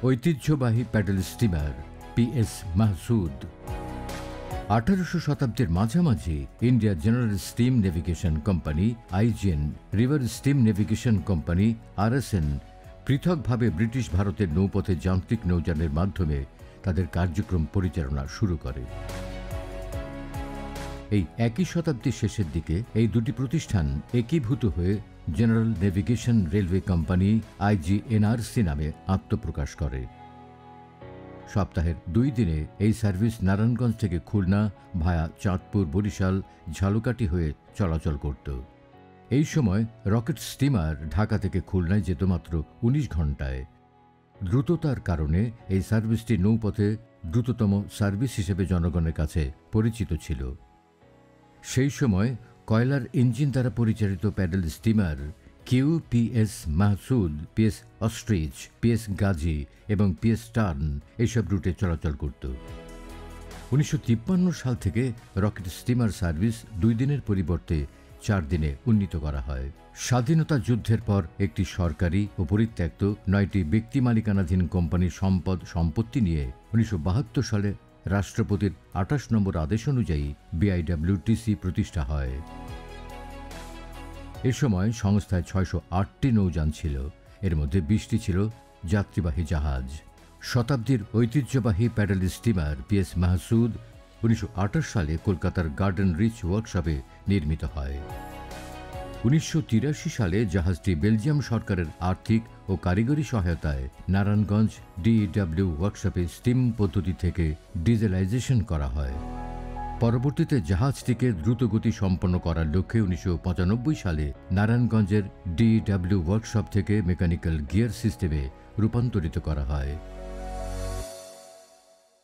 ঐতিহ্যবাহী pedal steamer PS Mahsud. 1800 শতাব্দীর মাঝামাঝি India general steam navigation company IGN, river steam navigation company RSN পৃথকভাবে British ভারতের নৌপথে যান্ত্রিক নৌযানের মাধ্যমে তাদের কার্যক্রম পরিচালনা শুরু করে। এই একই শতাব্দীর শেষের দিকে এই দুটি প্রতিষ্ঠান একীভূত হয়ে জেনারেল নেভিগেশন রেলওয়ে কোম্পানি আইজিএনআরসি নামে আত্মপ্রকাশ করে। সপ্তাহের 2 দিনে এই সার্ভিস নারায়ণগঞ্জ থেকে খুলনা ভায়া চাঁদপুর, বরিশাল, ঝালকাঠি হয়ে চলাচল করত। এই সময় রকেট স্টিমার ঢাকা থেকে খুলনায় যেত মাত্র 19 ঘন্টায়। দ্রুততার কারণে এই সার্ভিসটি নৌপথে দ্রুততম সার্ভিস হিসেবে জনগণের কাছে পরিচিত ছিল। সেই সময় কয়লার ইঞ্জিন দ্বারা পরিচালিত প্যাডেল স্টিমার কিউপিএস Mahsud, PS Ostrich, PS Gazi এবং পিএস টার্ন এইসব রুটে চলাচল করত। 1953 সাল থেকে রকেট স্টিমার সার্ভিস 2 দিনের পরিবর্তে 4 দিনে উন্নীত করা হয়। স্বাধীনতা যুদ্ধের পর একটি সরকারি ও পরিত্যক্ত 9টি ব্যক্তি মালিকানাধীন কোম্পানির সম্পত্তি নিয়ে 1972 সালে রাষ্ট্রপতির 28 নম্বর আদেশ অনুযায়ী বিআইডব্লিউটিসি প্রতিষ্ঠা হয়। এ সময় সংস্থায় 608টি নৌযান ছিল, এর মধ্যে 20টি ছিল যাত্রীবাহী জাহাজ। শতাব্দীর ঐতিহ্যবাহী প্যাডেল স্টিমার পিএস মাহসুদ 1928 সালে কলকাতার গার্ডেন রিচ ওয়ার্কশপে নির্মিত হয়। 1983 সালে জাহাজটি বেলজিয়াম সরকারের আর্থিক ও কারিগরি সহায়তায় নারায়ণগঞ্জ ডিইডব্লিউ ওয়ার্কশপে স্টিম পদ্ধতি থেকে ডিজেলাইজেশন করা হয়। পরবর্তীতে জাহাজটিকে দ্রুতগতি সম্পন্ন করার লক্ষ্যে 1995 সালে নারায়ণগঞ্জের ডিইডব্লিউ ওয়ার্কশপ থেকে মেকানিক্যাল গিয়ার সিস্টেমে রূপান্তরিত করা হয়।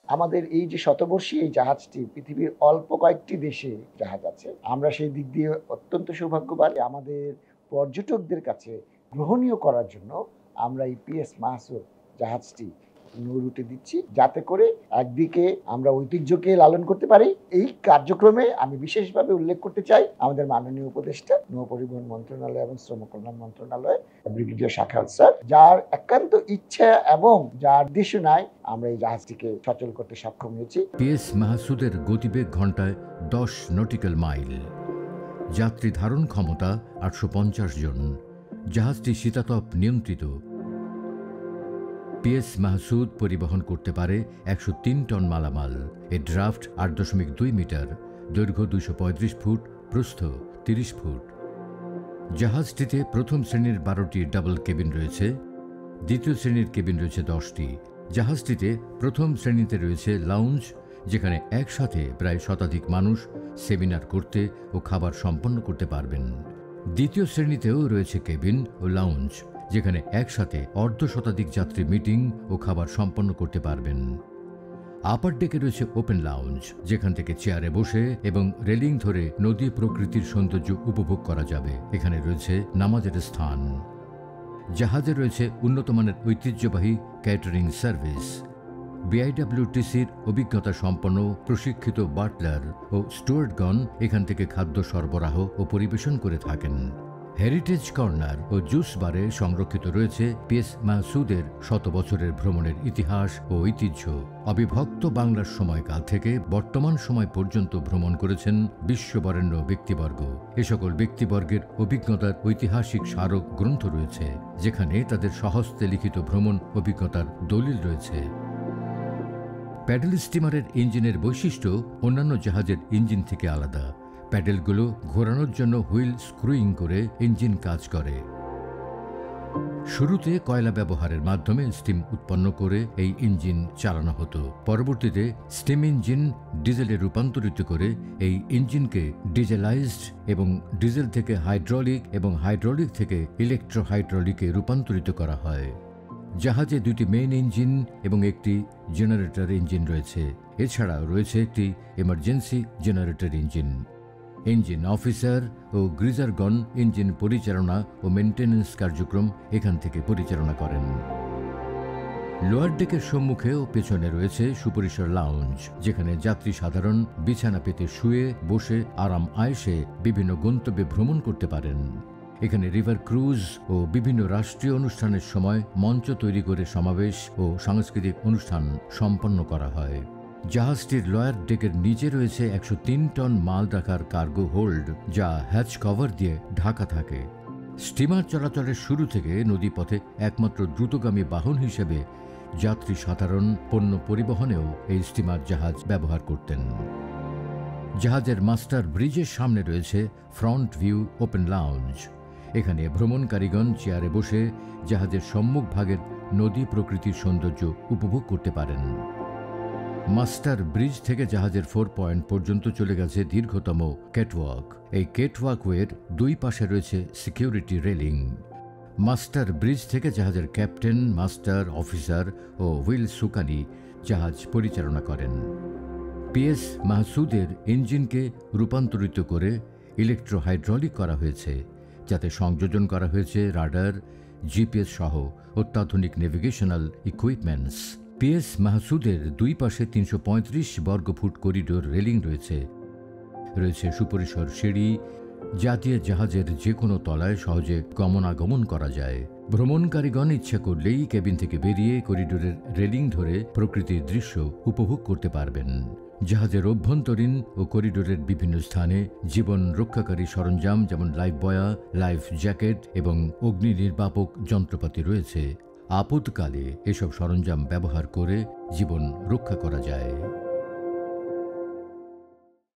আমাদের এই যে শতবর্ষী এই জাহাজটি পৃথিবীর অল্প কয়েকটি দেশে জাহাজ আছে। আমরা সেই দিক দিয়ে অত্যন্ত সৌভাগ্যবান। আমাদের পর্যটকদের কাছে গ্রহণীয় করার জন্য আমরা এই পিএস মাহসুদ জাহাজটি নৌ রুটে দিচ্ছি, যাতে করে একদিকে আমরা ঐতিহ্যকে লালন করতে পারি। এই কার্যক্রমে আমি বিশেষভাবে উল্লেখ করতে চাই আমাদের মাননীয় উপদেষ্টা, নৌ পরিবহন মন্ত্রণালয় এবং শ্রম কল্যাণ মন্ত্রণালয়, ব্রিগেডিয়ার শাখাওয়াত স্যার, যার একান্ত ইচ্ছা এবং যার নির্দেশনায় আমরা এই জাহাজটিকে সচল করতে সক্ষম হয়েছি। পিএস মাহসুদের গতিবেগ ঘন্টায় 10 নটিক্যাল মাইল, যাত্রী ধারণ ক্ষমতা 850 জন। জাহাজটি শীতাতপ নিয়ন্ত্রিত। পিএস মাহসুদ পরিবহন করতে পারে 103 টন মালামাল। এর ড্রাফট 8.2 মিটার, দৈর্ঘ্য 235 ফুট, প্রস্থ 30 ফুট। জাহাজটিতে প্রথম শ্রেণীর 12টি ডাবল কেবিন রয়েছে, দ্বিতীয় শ্রেণীর কেবিন রয়েছে 10টি। জাহাজটিতে প্রথম শ্রেণীতে রয়েছে লাউঞ্জ, যেখানে একসাথে প্রায় শতাধিক মানুষ সেমিনার করতে ও খাবার সম্পন্ন করতে পারবেন। দ্বিতীয় শ্রেণীতেও রয়েছে কেবিন ও লাউঞ্জ, যেখানে একসাথে অর্ধশতাধিক যাত্রী মিটিং ও খাবার সম্পন্ন করতে পারবেন। আপার ডেকে রয়েছে ওপেন লাউঞ্জ, যেখান থেকে চেয়ারে বসে এবং রেলিং ধরে নদী প্রকৃতির সৌন্দর্য উপভোগ করা যাবে। এখানে রয়েছে নামাজের স্থান। জাহাজে রয়েছে উন্নতমানের ঐতিহ্যবাহী ক্যাটারিং সার্ভিস। বিআইডব্লিউটিসির অভিজ্ঞতা সম্পন্ন প্রশিক্ষিত বাটলার ও স্টুয়ার্ডগণ এখান থেকে খাদ্য সরবরাহ ও পরিবেশন করে থাকেন। হেরিটেজ কর্নার ও জুস বারে সংরক্ষিত রয়েছে পিএস মাহসুদের 100 বছরের ভ্রমণের ইতিহাস ও ঐতিহ্য। অবিভক্ত বাংলার সময়কাল থেকে বর্তমান সময় পর্যন্ত ভ্রমণ করেছেন বিশ্ববরেণ্য ব্যক্তিবর্গ। এ সকল ব্যক্তিবর্গের অভিজ্ঞতার ঐতিহাসিক স্মারক গ্রন্থ রয়েছে, যেখানে তাদের স্বহস্তে লিখিত ভ্রমণ অভিজ্ঞতার দলিল রয়েছে। প্যাডেল স্টিমারের ইঞ্জিনের বৈশিষ্ট্য অন্যান্য জাহাজের ইঞ্জিন থেকে আলাদা। প্যাডেলগুলো ঘোরানোর জন্য হুইল স্ক্রুইং করে ইঞ্জিন কাজ করে। শুরুতে কয়লা ব্যবহারের মাধ্যমে স্টিম উৎপন্ন করে এই ইঞ্জিন চালানো হতো। পরবর্তীতে স্টিম ইঞ্জিন ডিজেলে রূপান্তরিত করে এই ইঞ্জিনকে ডিজেলাইজড এবং ডিজেল থেকে হাইড্রোলিক এবং হাইড্রোলিক থেকে ইলেকট্রোহাইড্রোলিকে রূপান্তরিত করা হয়। জাহাজে 2টি মেইন ইঞ্জিন এবং একটি জেনারেটর ইঞ্জিন রয়েছে। এছাড়াও রয়েছে একটি emergency generator engine. Engine officer ও গ্রিজারগণ ইঞ্জিন পরিচালনা ও মেনটেন্যান্স কার্যক্রম এখান থেকে পরিচালনা করেন। লোয়ার ডেকের সম্মুখে ও পেছনে রয়েছে সুপরিসর লাউঞ্জ, যেখানে যাত্রী সাধারণ বিছানা পেতে শুয়ে বসে আরাম আয়েশে বিভিন্ন গন্তব্যে ভ্রমণ করতে পারেন। এখানে রিভার ক্রুজ ও বিভিন্ন রাষ্ট্রীয় অনুষ্ঠানের সময় মঞ্চ তৈরি করে সমাবেশ ও সাংস্কৃতিক অনুষ্ঠান সম্পন্ন করা হয়। জাহাজটির লয়ার ডেকের নিচে রয়েছে 103 টন মাল রাখার কার্গো হোল্ড, যা হ্যাচ কভার দিয়ে ঢাকা থাকে। স্টিমার চলাচলের শুরু থেকে নদীপথে একমাত্র দ্রুতগামী বাহন হিসেবে যাত্রী সাধারণ পণ্য পরিবহনেও এই স্টিমার জাহাজ ব্যবহার করতেন। জাহাজের মাস্টার ব্রিজের সামনে রয়েছে ফ্রন্ট ভিউ ওপেন লাউঞ্জ। এখানে ভ্রমণকারীগণ চেয়ারে বসে জাহাজের সম্মুখ ভাগের নদী প্রকৃতির সৌন্দর্য উপভোগ করতে পারেন। মাস্টার ব্রিজ থেকে জাহাজের 4 পয়েন্ট পর্যন্ত চলে গেছে দীর্ঘতম ক্যাটওয়াক। এই ক্যাটওয়াকওয়ের দুই পাশে রয়েছে সিকিউরিটি রেলিং। মাস্টার ব্রিজ থেকে জাহাজের ক্যাপ্টেন, মাস্টার, অফিসার ও হুইল সুকানি জাহাজ পরিচালনা করেন। পিএস মাহসুদের ইঞ্জিনকে রূপান্তরিত করে ইলেকট্রোহাইড্রলিক করা হয়েছে, যাতে সংযোজন করা হয়েছে রাডার, জিপিএস সহ অত্যাধুনিক নেভিগেশনাল ইকুইপমেন্টস। পিএস মাহসুদের দুই পাশে 335 বর্গফুট করিডোর রেলিং রয়েছে সুপরিসর সিঁড়ি, যা দিয়ে জাহাজের যে কোনো তলায় সহজে গমনাগমন করা যায়। ভ্রমণকারীগণ ইচ্ছা করলেই কেবিন থেকে বেরিয়ে করিডোরের রেলিং ধরে প্রকৃতির দৃশ্য উপভোগ করতে পারবেন। জাহাজের অভ্যন্তরীণ ও করিডোরের বিভিন্ন স্থানে জীবন রক্ষাকারী সরঞ্জাম যেমন লাইফ বয়া, লাইফ জ্যাকেট এবং অগ্নি নির্বাপক যন্ত্রপাতি রয়েছে। আপদকালে এসব সরঞ্জাম ব্যবহার করে জীবন রক্ষা করা যায়।